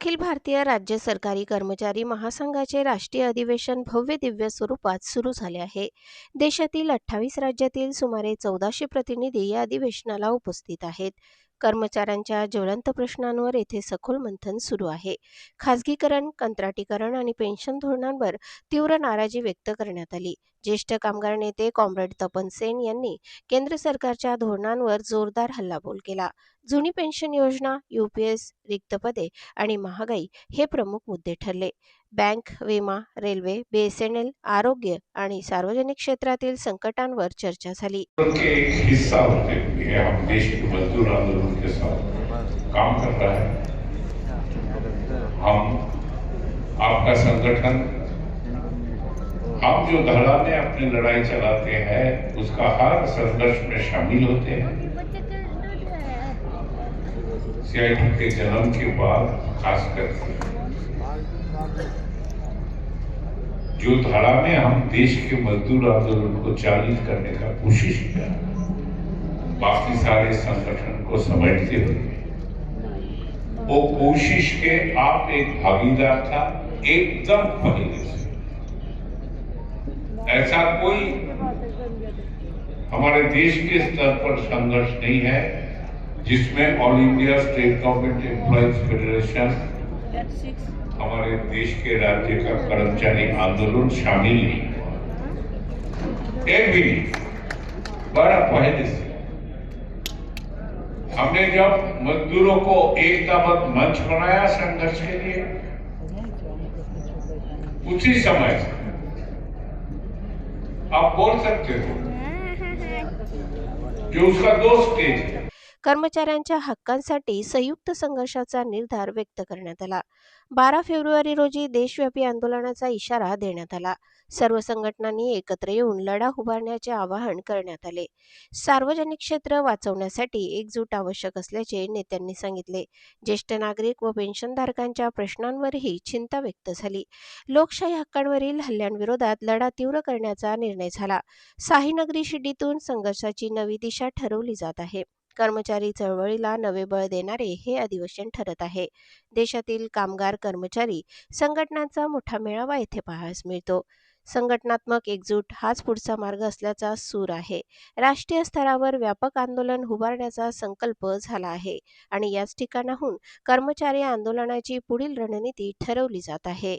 अखिल भारतीय राज्य सरकारी कर्मचारी महासंघाचे राष्ट्रीय अधिवेशन भव्य दिव्य स्वरूपात सुरू झाले आहे. देशातील 28 राज्यातील सुमारे 1400 प्रतिनिधी या अधिवेशनाला उपस्थित आहेत. कर्मचाऱ्यांच्या ज्वलंत प्रश्नांवर येथे सखोल मंथन सुरू आहे. खासगीकरण, कंत्राटीकरण आणि पेन्शन धोरणांवर तीव्र नाराजी व्यक्त करण्यात आली. ज्येष्ठ कामगार नेते कॉम्रेड तपन सेन यांनी केंद्र सरकारच्या धोरणांवर जोरदार हल्लाबोल केला. जुनी पेन्शन योजना, यूपीएस, रिक्त पदे आणि महागाई हे प्रमुख मुद्दे ठरले. बँक, विमा, रेल्वे, बीएसएनएल, आरोग्य आणि सार्वजनिक क्षेत्रातील संकटांवर चर्चा झाली. एक हिस्सा होते हैं, हम देश के मजदूर आंदोलन के साथ काम कर रहा है। हम आपका संगठन, हम जो धड़ा में अपनी लड़ाई चलाते हैं उसका हर संघर्ष में शामिल होते हैं। सीआईटी के जन्म के बाद खास करके जो धारा में हम देश के मजदूर आंदोलन को चालित करने का कोशिश किया, बाकी सारे संगठन को समझते हुए वो कोशिश के आप एक भागीदार था एकदम पहले से। ऐसा कोई हमारे देश के स्तर पर संघर्ष नहीं है जिसमें all India state government employees federation, हमारे देश के राज्य का कर्मचारी आंदोलन शामिल नहीं हुआ। एक भी नहीं, बड़ा पहले से हमने जब मजदूरों को एकताबद्ध मंच बनाया संघर्ष के लिए, उसी समय से आप बोल सकते हो जो उसका 2 स्टेज है। कर्मचाऱ्यांच्या हक्कांसाठी संयुक्त संघर्षाचा निर्धार व्यक्त करण्यात आला. 12 फेब्रुवारी रोजी देशव्यापी आंदोलनाचा इशारा देण्यात आला. सर्व संघटनांनी एकत्र येऊन लढा उभारण्याचे आवाहन करण्यात आले. सार्वजनिक क्षेत्र वाचवण्यासाठी एकजूट आवश्यक असल्याचे नेत्यांनी सांगितले. ज्येष्ठ नागरिक व पेन्शनधारकांच्या प्रश्नांवरही चिंता व्यक्त झाली. लोकशाही हक्कांवरील हल्ल्यांविरोधात लढा तीव्र करण्याचा निर्णय झाला. साहीनगरी शिर्डीतून संघर्षाची नवी दिशा ठरवली जात आहे. कर्मचारी चळवळीला नवे बळ देणारे हे अधिवेशन ठरत आहे. देशातील कामगार कर्मचारी संघटनांचा मोठा मेळावा येथे पाहायला मिळतो. संघटनात्मक एकजूट हाच पुढचा मार्ग असल्याचा सूर आहे. राष्ट्रीय स्तरावर व्यापक आंदोलन उभारण्याचा संकल्प झाला आहे आणि याच ठिकाणाहून कर्मचारी आंदोलनाची पुढील रणनीती ठरवली जात आहे.